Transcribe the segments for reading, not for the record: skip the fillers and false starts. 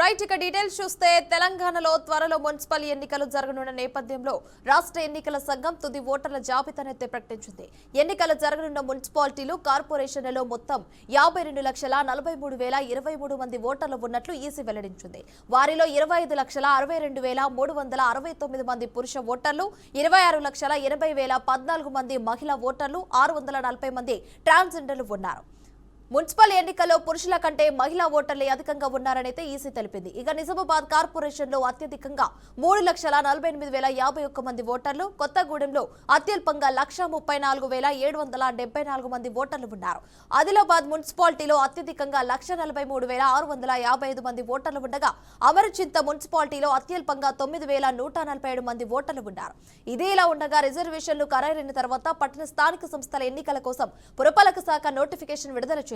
Right ఇక details చూస్తే తెలంగాణలో త్వరలో మున్సిపల్ ఎన్నికలు జరగనున్న నేపథ్యంలో రాష్ట్ర ఎన్నికల సంఘం తుది ఓటర్ల జాబితాను ప్రకటించింది. ఎన్నికలు జరగనున్న మున్సిపాలిటీలు కార్పొరేషన్లలో మొత్తం 52,43,023 మంది ఓటర్లు ఉన్నట్లు ఈసీ వెల్లడించింది. వారిలో 25,62,369 మంది పురుష ఓటర్లు, 26,80,014 మంది మహిళా ఓటర్లు, 640 మంది ట్రాన్స్జెండర్లు ఉన్నారు. మున్సిపల్ ఎన్నికల్లో పురుషుల కంటే మహిళా ఓటర్లే అధికంగా ఉన్నారనైతే ఈసీ తెలిపింది. ఇక నిజామాబాద్ కార్పొరేషన్లో అత్యధికంగా 3,48,051 మంది ఓటర్లు, కొత్తగూడెంలో అత్యల్పంగా 1,34,774 మంది ఓటర్లు ఉన్నారు. ఆదిలాబాద్ మున్సిపాలిటీలో అత్యధికంగా 1,43,655 మంది ఓటర్లు ఉండగా అమరచింత మున్సిపాలిటీలో అత్యల్పంగా 9,147 మంది ఓటర్లు ఉన్నారు. ఇదే ఇలా ఉండగా రిజర్వేషన్లు ఖరారైన తర్వాత పట్టణ స్థానిక సంస్థల ఎన్నికల కోసం పురపాలక శాఖ నోటిఫికేషన్ విడుదల చేయనుంది.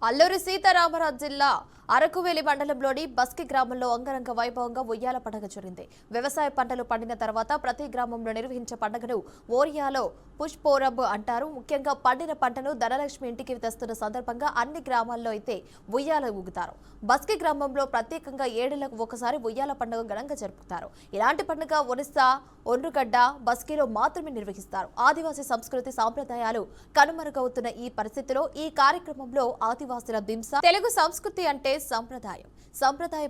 అల్లూరి సీతారామరాజు జిల్లా అరకువేలి మండలంలోని బస్కి గ్రామంలో అంగరంగ వైభవంగా ఉయ్యాల పండుగ జరిగింది. వ్యవసాయ పంటలు పండిన తర్వాత ప్రతి గ్రామంలో నిర్వహించే పండుగను ఓరియాలో పుష్పోరబ్ అంటారు. ముఖ్యంగా పండిన పంటను ధనలక్ష్మి ఇంటికి తెస్తున్న సందర్భంగా అన్ని గ్రామాల్లో అయితే ఉయ్యాల ఊగుతారు. బస్కి గ్రామంలో ప్రత్యేకంగా 7 ఏళ్లకు ఒకసారి ఉయ్యాల పండుగ ఘనంగా జరుపుతారు. ఇలాంటి పండుగ ఒరిస్సా ఒండ్రుగడ్డ బస్కీలో మాత్రమే నిర్వహిస్తారు. ఆదివాసీ సంస్కృతి సాంప్రదాయాలు కనుమరుగవుతున్న ఈ పరిస్థితిలో ఈ కార్యక్రమంలో ఆదివాసీల దింస తెలుగు సంస్కృతి అంటే సంప్రదాయం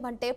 అంటే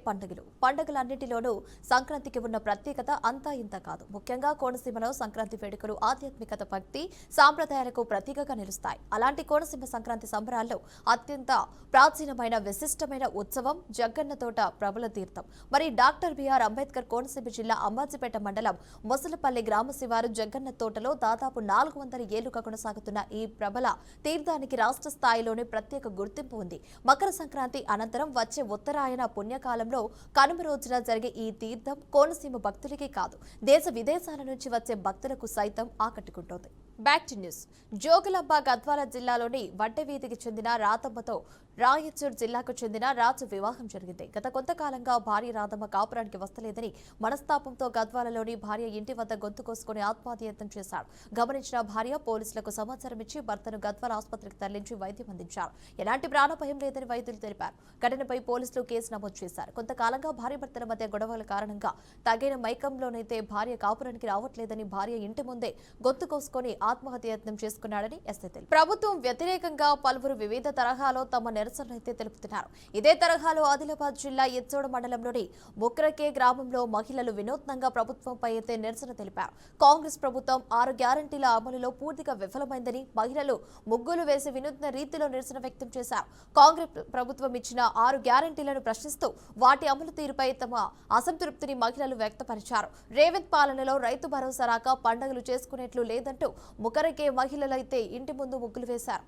పండుగలన్నింటిలోనూ సంక్రాంతికి ఉన్న ప్రత్యేకత అంతా ఇంత కాదు. ముఖ్యంగా కోనసీమలో సంక్రాంతి వేడుకలు ఆధ్యాత్మికత, భక్తి, సాంప్రదాయాలకు ప్రతీకగా నిలుస్తాయి. అలాంటి కోనసీమ సంక్రాంతి సంబరాల్లో అత్యంత ప్రాచీనమైన విశిష్టమైన ఉత్సవం జగ్గన్న తోట ప్రబల తీర్థం. మరి డాక్టర్ బిఆర్ అంబేద్కర్ కోనసీమ జిల్లా అంబాజీపేట మండలం మొసలపల్లి గ్రామ శివారు జగ్గన్న తోటలో దాదాపు 400 ఏళ్లుగా కొనసాగుతున్న ఈ ప్రబల తీర్థానికి రాష్ట్ర స్థాయిలోనే ప్రత్యేక గుర్తింపు ఉంది. మకర సంక్రాంతి అనంతరం వచ్చే ఉత్తరాయణ పుణ్యకాలంలో కనుమ రోజున జరిగే ఈ తీర్థం కోనసీమ భక్తులకే కాదు, దేశ విదేశాల నుంచి వచ్చే భక్తులకు సైతం ఆకట్టుకుంటోంది. Back to news. Jogulamba Gadwal జిల్లాలోని వడ్డెవీధికి చెందిన రాతమ్మతో రాయచూర్ జిల్లాకు చెందిన రాజు వివాహం జరిగింది. గత కొంతకాలంగా భార్య రాధమ్మ కాపురానికి వస్తలేదని మనస్తాపంతో గద్వాలలోని భార్య ఇంటి వద్ద గొంతు కోసుకుని ఆత్మహత్యయత్నం చేశారు. గమనించిన భార్య పోలీసులకు సమాచారం ఇచ్చి భర్తను గద్వాల ఆసుపత్రికి తరలించి వైద్యం అందించారు. ఎలాంటి ప్రాణభయం లేదని వైద్యులు తెలిపారు. ఘటనపై పోలీసులు కేసు నమోదు చేశారు. కొంతకాలంగా భార్యాభర్తల మధ్య గొడవల కారణంగా తగిన మైకంలోనైతే భార్య కాపురానికి రావట్లేదని భార్య ఇంటి ముందే గొంతు కోసుకుని ఆత్మహత్యయత్నం చేసుకున్నాడని ఎస్ఐ తెలిపారు. ప్రభుత్వం వ్యతిరేకంగా పలువురు వివిధ తరహాలో తమ నిరసనలైతే తెలుపుతున్నారు. ఇదే తరహాలో ఆదిలాబాద్ జిల్లా ఎచ్చోడ మండలంలోని ముక్రకే గ్రామంలో మహిళలు వినూత్నంగా ప్రభుత్వంపై అయితే నిరసన తెలిపారు. కాంగ్రెస్ ప్రభుత్వం 6 గ్యారంటీల అమలులో పూర్తిగా విఫలమైందని మహిళలు ముగ్గులు వేసి వినూత్న రీతిలో నిరసన వ్యక్తం చేశారు. కాంగ్రెస్ ప్రభుత్వం ఇచ్చిన 6 గ్యారంటీలను ప్రశ్నిస్తూ వాటి అమలు తీరుపై తమ అసంతృప్తిని మహిళలు వ్యక్తపరిచారు. రేవంత్ పాలనలో రైతు భరోసా రాక పండుగలు చేసుకునేట్లు లేదంటూ ముకరకే మహిళలైతే ఇంటి ముందు ముగ్గులు వేశారు.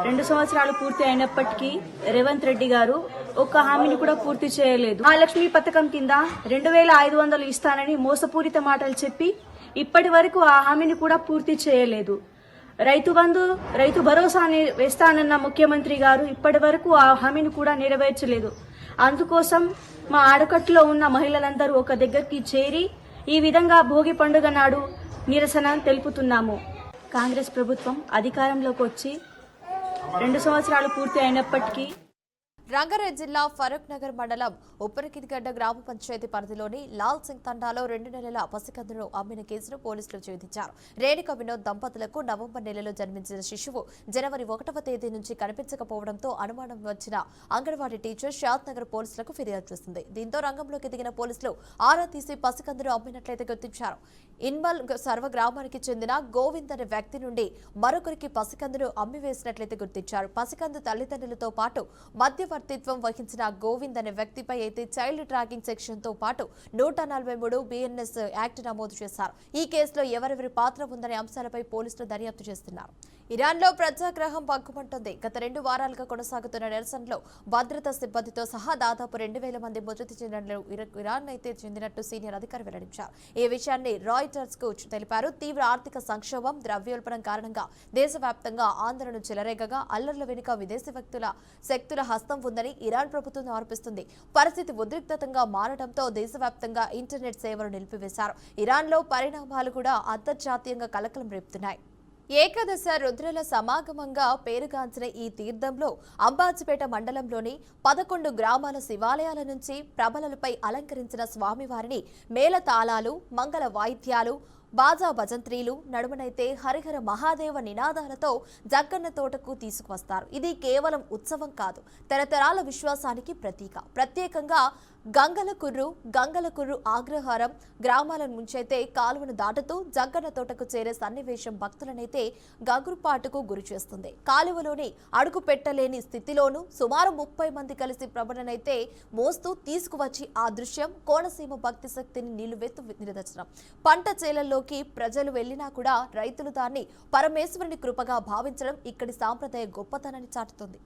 2 సంవత్సరాలు పూర్తి అయినప్పటికీ రేవంత్ రెడ్డి గారు ఒక్క హామీని కూడా పూర్తి చేయలేదు. మహాలక్ష్మి పథకం కింద 2,500 ఇస్తానని మోసపూరిత మాటలు చెప్పి ఇప్పటి వరకు ఆ హామీని కూడా పూర్తి చేయలేదు. రైతు బంధు, రైతు భరోసా వేస్తానన్న ముఖ్యమంత్రి గారు ఇప్పటి వరకు ఆ హామీని కూడా నెరవేర్చలేదు. అందుకోసం మా ఆడకట్టులో ఉన్న మహిళలందరూ ఒక దగ్గరికి చేరి ఈ విధంగా భోగి పండుగ నాడు నిరసన తెలుపుతున్నాము. కాంగ్రెస్ ప్రభుత్వం అధికారంలోకి వచ్చి 2 సంవత్సరాలు పూర్తి అయినప్పటికీ రంగారెడ్డి జిల్లా ఫరూక్ నగర్ మండలం ఉప్పరకిదిగడ్డ గ్రామ పంచాయతీ పరిధిలోని లాల్ సింగ్ తండాలో 2 నెలల పసికందును అమ్మిన కేసును పోలీసులు ఛేదించారు. రేణుక వినోద్ దంపతులకు నవంబర్ నెలలో జన్మించిన శిశువు జనవరి 1వ తేదీ నుంచి కనిపించకపోవడంతో అనుమానం వచ్చిన అంగన్వాడీ టీచర్ షాద్ నగర్ పోలీసులకు ఫిర్యాదు చేసింది. దీంతో రంగంలోకి దిగిన పోలీసులు ఆరా తీసి పసికందును అమ్మినట్లయితే గుర్తించారు. ఇన్మల్ సర్వ గ్రామానికి చెందిన గోవింద్ అనే వ్యక్తి నుండి మరొకరికి పసికందును అమ్మివేసినట్లయితే గుర్తించారు. పసికందు తల్లిదండ్రులతో పాటు మధ్యవర్తిత్వం వహించిన గోవింద్ అనే వ్యక్తిపై అయితే చైల్డ్ ట్రాకింగ్ సెక్షన్ తో పాటు 143 BNS యాక్ట్ నమోదు చేశారు. ఈ కేసులో ఎవరెవరి పాత్ర ఉందనే అంశాలపై పోలీసులు దర్యాప్తు చేస్తున్నారు. ఇరాన్లో ప్రజాగ్రహం పగ్గుమంటుంది. గత 2 వారాలుగా కొనసాగుతున్న నిరసనలో భద్రతా సిబ్బందితో సహా దాదాపు 2,000 మంది మృతి చెందినట్లు ఇరాన్ అయితే చెందినట్టు సీనియర్ అధికారి వెల్లడించారు. ఈ విషయాన్ని రాయిటర్స్ కు తెలిపారు. తీవ్ర ఆర్థిక సంక్షోభం, ద్రవ్యోల్బణం కారణంగా దేశవ్యాప్తంగా ఆందోళన చెలరేగగా అల్లర్ల వెనుక విదేశీ శక్తుల హస్తం ఉందని ఇరాన్ ప్రభుత్వం ఆరోపిస్తుంది. పరిస్థితి ఉద్రిక్తంగా మారడంతో దేశవ్యాప్తంగా ఇంటర్నెట్ సేవలు నిలిపివేశారు. ఇరాన్లో పరిణామాలు కూడా అంతర్జాతీయంగా కలకలం రేపుతున్నాయి. ఏకాదశ రుద్రుల సమాగమంగా పేరుగాంచిన ఈ తీర్థంలో అంబాజీపేట మండలంలోని 11 గ్రామాల శివాలయాల నుంచి ప్రభలలపై అలంకరించిన స్వామివారిని మేళతాళాలు, మంగళ వాయిద్యాలు, బాజా భజంత్రీలు నడుమనైతే హరిహర మహాదేవ నినాదాలతో జగ్గన్న తోటకు తీసుకువస్తారు. ఇది కేవలం ఉత్సవం కాదు, తరతరాల విశ్వాసానికి ప్రతీక. ప్రత్యేకంగా గంగలకుర్రు ఆగ్రహారం గ్రామాల నుంచైతే కాలువను దాటుతూ జగ్గన్న తోటకు చేరే సన్నివేశం భక్తులనైతే గగురుపాటుకు గురి చేస్తుంది. కాలువలోని అడుగు పెట్టలేని స్థితిలోనూ సుమారు 30 మంది కలిసి ప్రభలనైతే మోస్తూ తీసుకువచ్చి ఆ దృశ్యం కోనసీమ భక్తి శక్తిని నిలువెత్తు నిదర్శనం. పంట చేలల్లోకి ప్రజలు వెళ్లినా కూడా రైతులు దాన్ని పరమేశ్వరుని కృపగా భావించడం ఇక్కడి సాంప్రదాయ గొప్పతనాన్ని చాటుతుంది.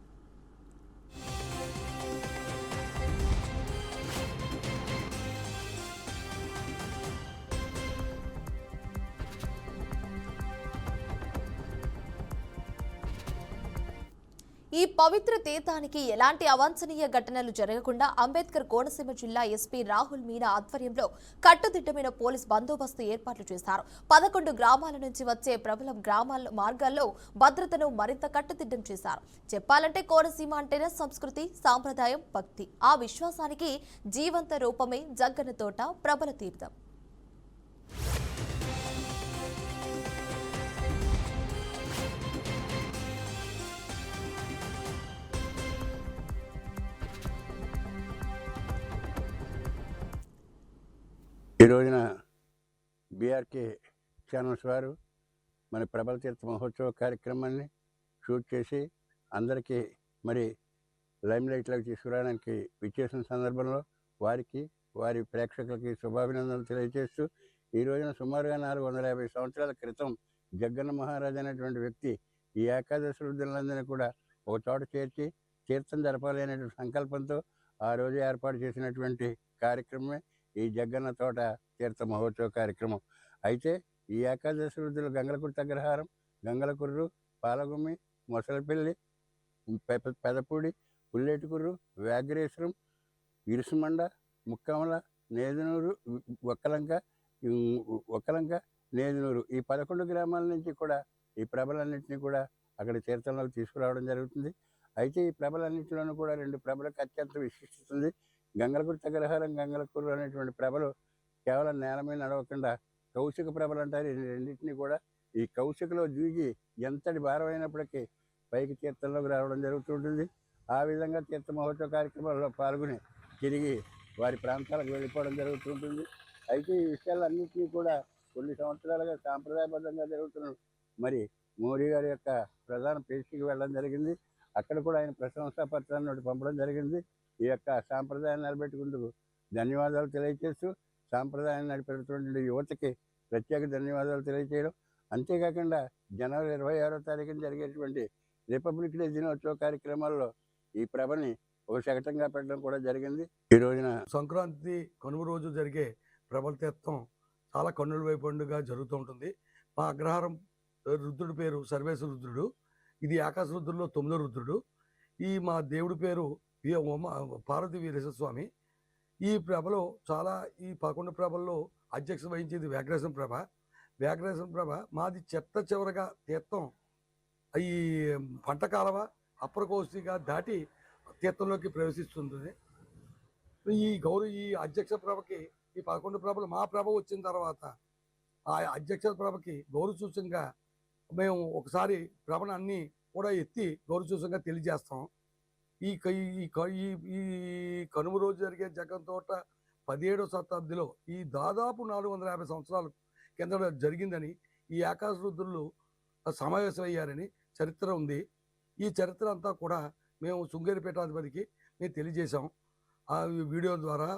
ఈ పవిత్ర తీర్థానికి ఎలాంటి అవాంఛనీయ ఘటనలు జరగకుండా అంబేద్కర్ కోనసీమ జిల్లా ఎస్పీ రాహుల్ మీనా ఆధ్వర్యంలో కట్టుదిట్టమైన పోలీస్ బందోబస్తు ఏర్పాట్లు చేశారు. 11 గ్రామాల నుంచి వచ్చే ప్రబల గ్రామాల మార్గాల్లో భద్రతను మరింత కట్టుదిట్టం చేశారు. చెప్పాలంటే కోనసీమ అంటేనే సంస్కృతి, సాంప్రదాయం, భక్తి. ఆ విశ్వాసానికి జీవంత రూపమే జగ్గన్న తోట ప్రబల తీర్థం. ఈ రోజున బీఆర్కే ఛానల్స్ వారు మన ప్రబల తీర్థ మహోత్సవ కార్యక్రమాన్ని షూట్ చేసి అందరికీ మరి లైమ్లైట్లోకి తీసుకురావడానికి విచ్చేసిన సందర్భంలో వారికి వారి ప్రేక్షకులకి శుభాభినందనలు తెలియజేస్తూ ఈ రోజున సుమారుగా 450 సంవత్సరాల క్రితం జగ్గన్న మహారాజు అనేటువంటి వ్యక్తి ఈ ఏకాదశి వృద్ధులందరినీ కూడా ఒక చోట చేర్చి తీర్థం జరపాలి అనేటువంటి సంకల్పంతో ఆ రోజు ఏర్పాటు చేసినటువంటి కార్యక్రమమే ఈ జగ్గన్న తోట తీర్థ మహోత్సవ కార్యక్రమం. అయితే ఈ ఏకాదశి వృద్ధులు గంగలకుర్రు అగ్రహారం, గంగలకుర్రు, పాలగుమ్మి, మొసలపల్లి, పెదపూడి, పుల్లేటికుర్రు, వ్యాఘ్రేశ్వరం, ఇరుసుమండ, ముక్కమల, నేదునూరు, ఒక్కలంక, నేదునూరు ఈ 11 గ్రామాల నుంచి కూడా ఈ ప్రభలన్నింటినీ కూడా అక్కడ తీర్థంలోకి తీసుకురావడం జరుగుతుంది. అయితే ఈ ప్రభలన్నింటిలోనూ కూడా 2 ప్రభలకు అత్యంత విశిష్టత ఉంది. గంగలకుర్రు అగ్రహారం, గంగలకుర్రు అనేటువంటి ప్రభలు కేవలం నేల మీద నడవకుండా కౌశిక ప్రభలు అంటారు. ఈ రెండింటినీ కూడా ఈ కౌశికలో దూగి ఎంతటి భారమైనప్పటికీ పైకి తీర్థంలోకి రావడం జరుగుతుంటుంది. ఆ విధంగా తీర్థ మహోత్సవ కార్యక్రమాల్లో పాల్గొని తిరిగి వారి ప్రాంతాలకు వెళ్ళిపోవడం జరుగుతుంటుంది. అయితే ఈ విషయాలన్నింటినీ కూడా కొన్ని సంవత్సరాలుగా సాంప్రదాయబద్ధంగా జరుగుతున్న మరి మోడీ గారి యొక్క ప్రధాన పేషికి వెళ్ళడం జరిగింది. అక్కడ కూడా ఆయన ప్రశంసా పత్రాన్ని ఒకటి పంపడం జరిగింది. ఈ యొక్క సాంప్రదాయాన్ని నిలబెట్టుకుంటూ ధన్యవాదాలు తెలియజేస్తూ సాంప్రదాయాన్ని నడిపెడుతున్న యువతకి ప్రత్యేక ధన్యవాదాలు తెలియజేయడం. అంతేకాకుండా జనవరి 26వ తారీఖున జరిగేటువంటి రిపబ్లిక్ డే దినోత్సవ కార్యక్రమాల్లో ఈ ప్రభని ఒక శకటంగా పెట్టడం కూడా జరిగింది. ఈ రోజున సంక్రాంతి కనుమ రోజు జరిగే ప్రబల తీర్థం చాలా కన్నుల వైపుగా జరుగుతూ ఉంటుంది. మా అగ్రహారం రుద్రుడి పేరు సర్వేశ్వర రుద్రుడు. ఇది ఆకాశ రుద్రుల్లో 9వ రుద్రుడు. ఈ మా దేవుడి పేరు పార్వతీ వీరేశ్వర స్వామి. ఈ ప్రభలో చాలా ఈ 11 ప్రభల్లో అధ్యక్ష వహించేది వ్యాఘ్రేశ్వరం ప్రభ. వ్యాఘ్రేశ్వరం ప్రభ మాది చివరగా తీర్థం ఈ పంట కాలవ అప్పర కోసిగా దాటి తీర్థంలోకి ప్రవేశిస్తుంది. ఈ అధ్యక్ష ప్రభకి ఈ 11 ప్రభలు మా ప్రభ వచ్చిన తర్వాత ఆ అధ్యక్ష ప్రభకి గౌరవ సూచంగా మేము ఒకసారి ప్రభను అన్నీ కూడా ఎత్తి గౌరవ సూచంగా తెలియజేస్తాం. ఈ కనుమ రోజు జరిగే జగ్గన్న తోట 17వ శతాబ్దిలో ఈ దాదాపు 450 సంవత్సరాల కింద జరిగిందని ఈ ఆకాశ రుద్రులు సమావేశమయ్యారని చరిత్ర ఉంది. ఈ చరిత్ర అంతా కూడా మేము శృంగేరి పీఠాధిపతికి మేము తెలియజేశాం. ఆ వీడియో ద్వారా,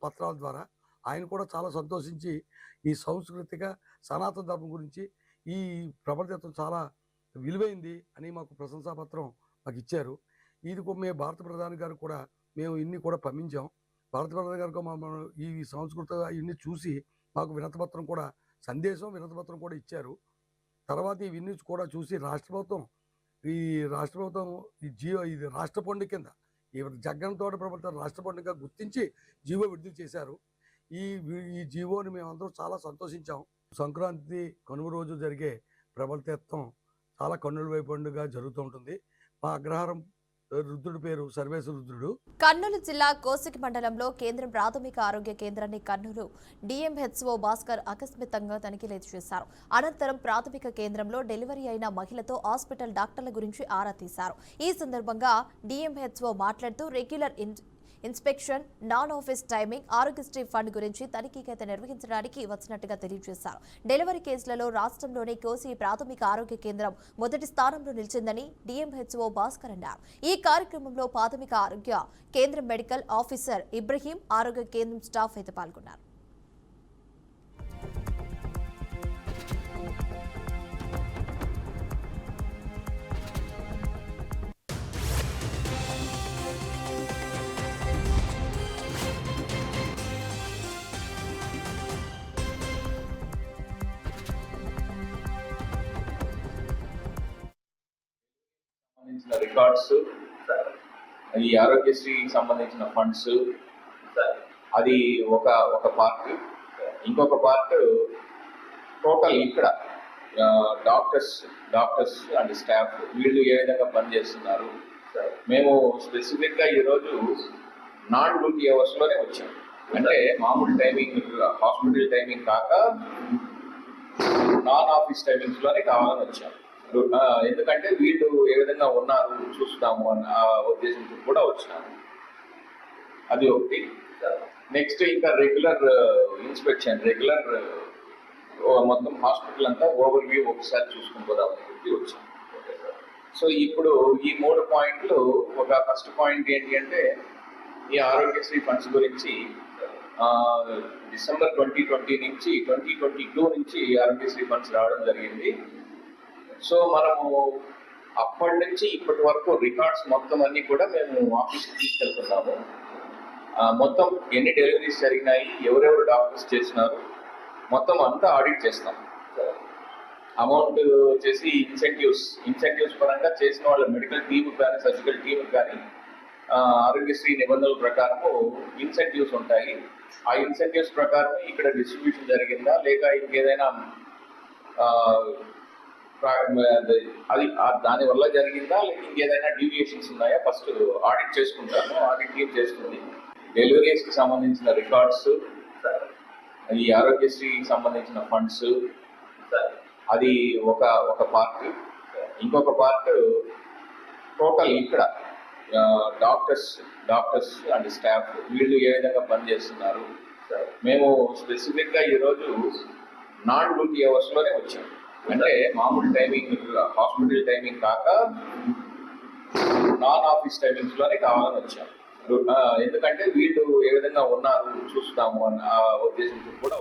పత్రాల ద్వారా. ఆయన కూడా చాలా సంతోషించి ఈ సాంస్కృతిక సనాతన ధర్మం గురించి ఈ ప్రబలతత్వం చాలా విలువైంది అని మాకు ప్రశంసాపత్రం మాకు ఇచ్చారు. ఇది మేము భారత ప్రధాని గారు కూడా మేము ఇన్ని కూడా పంపించాం. భారత ప్రధాని గారికి ఈ సంస్కృత ఇన్ని చూసి మాకు వినతిపత్రం కూడా వినతిపత్రం కూడా ఇచ్చారు. తర్వాత ఇవన్నీ కూడా చూసి రాష్ట్ర ప్రభుత్వం ఇది రాష్ట్ర పండుగ కింద ఈ జగ్గన్న తోట ప్రభుత్వం రాష్ట్ర పండుగ గుర్తించి జీవో విడుదల చేశారు. ఈ జీవోని మేమందరం చాలా సంతోషించాం. సంక్రాంతి కనుమ రోజు జరిగే ప్రబలతత్వం చాలా కన్నుల వైపుగా జరుగుతూ ఉంటుంది. మా అగ్రహారం రుద్రుడి పేరు సర్వేశ్వర రుద్రుడు. కర్నూలు జిల్లా కోసికి మండలంలో కేంద్రం ప్రాథమిక ఆరోగ్య కేంద్రాన్ని కర్నూలు డిఎంహెచ్ఓ భాస్కర్ ఆకస్మికంగా తనిఖీలు చేశారు. అనంతరం ప్రాథమిక కేంద్రంలో డెలివరీ అయిన మహిళతో హాస్పిటల్ డాక్టర్ల గురించి ఆరా తీశారు. ఈ సందర్భంగా డిఎంహెచ్ఓ మాట్లాడుతూ regular inspection, non office timing, Aarogyasri fund గురించి తనిఖీకైతే నిర్వహించడానికి వచ్చినట్టుగా తెలియజేశారు. డెలివరీ కేసులలో రాష్ట్రంలోని కోసి ప్రాథమిక ఆరోగ్య కేంద్రం మొదటి స్థానంలో నిలిచిందని డిఎంహెచ్ఓ భాస్కర్ అన్నారు. ఈ కార్యక్రమంలో ప్రాథమిక ఆరోగ్య కేంద్రం మెడికల్ ఆఫీసర్ ఇబ్రహీం, ఆరోగ్య కేంద్రం స్టాఫ్ అయితే పాల్గొన్నారు. సంబంధించిన రికార్డ్స్, ఈ ఆరోగ్యశ్రీకి సంబంధించిన ఫండ్స్, అది ఒక పార్ట్. ఇంకొక పార్ట్ టోటల్ ఇక్కడ డాక్టర్స్ అండ్ స్టాఫ్ వీళ్ళు ఏ విధంగా పనిచేస్తున్నారు. మేము స్పెసిఫిక్గా ఈరోజు నాన్ డ్యూటీ అవర్స్లోనే వచ్చాం. అంటే మామూలు టైమింగ్, హాస్పిటల్ టైమింగ్ కాక నాన్ ఆఫీస్ టైమింగ్స్లోనే కావాలని వచ్చాం. ఎందుకంటే వీళ్ళు ఏ విధంగా ఉన్నారు చూస్తాము అన్న ఉద్దేశంతో కూడా వచ్చినాము. అది ఒకటి. నెక్స్ట్ ఇంకా రెగ్యులర్ ఇన్స్పెక్షన్, మొత్తం హాస్పిటల్ అంతా ఓవర్ వ్యూ ఒకసారి చూసుకుని పోదామని చెప్పి వచ్చాం. సో ఇప్పుడు ఈ 3 పాయింట్లు. ఒక ఫస్ట్ పాయింట్ ఏంటి అంటే ఈ ఆరోగ్యశ్రీ ఫండ్స్ గురించి డిసెంబర్ 2020 నుంచి 2022 నుంచి ఆరోగ్యశ్రీ ఫండ్స్ రావడం జరిగింది. సో మనము అప్పటి నుంచి ఇప్పటి వరకు రికార్డ్స్ మొత్తం అన్ని కూడా మేము ఆఫీస్కి తీసుకెళ్తున్నాము. మొత్తం ఎన్ని డెలివరీస్ జరిగినాయి, ఎవరెవరు డాక్టర్స్ చేసినారు, మొత్తం అంతా ఆడిట్ చేస్తాం. అమౌంట్ వచ్చేసి ఇన్సెంటివ్స్ పరంగా చేసిన వాళ్ళ మెడికల్ టీమ్ కానీ సర్జికల్ టీమ్ కానీ ఆరోగ్యశ్రీ నిబంధనల ప్రకారము ఇన్సెంటివ్స్ ఉంటాయి. ఆ ఇన్సెంటివ్స్ ప్రకారం ఇక్కడ డిస్ట్రిబ్యూషన్ జరిగిందా లేక ఇంకేదైనా అది దానివల్ల జరిగిందా లేక ఇంకేదైనా డీవియేషన్స్ ఉన్నాయా ఫస్ట్ ఆడిట్ చేసుకుంటాను. ఆడిట్ టీమ్ చేస్తుంది. డెలివరీస్కి సంబంధించిన రికార్డ్స్, ఈ ఆరోగ్యశ్రీకి సంబంధించిన ఫండ్స్, అది ఒక పార్ట్. ఇంకొక పార్ట్ టోటల్ ఇక్కడ డాక్టర్స్ అండ్ స్టాఫ్ వీళ్ళు ఏ విధంగా పనిచేస్తున్నారు. మేము స్పెసిఫిక్గా ఈరోజు నాన్ డ్యూటీ అవర్స్లోనే వచ్చాం. అంటే మామూలు టైమింగ్, హాస్పిటల్ టైమింగ్ కాక నాన్ ఆఫీస్ టైమింగ్స్లోనే కావాలని వచ్చాం. ఎందుకంటే వీళ్ళు ఏ విధంగా ఉన్నారు చూస్తాము అన్న ఉద్దేశంతో కూడా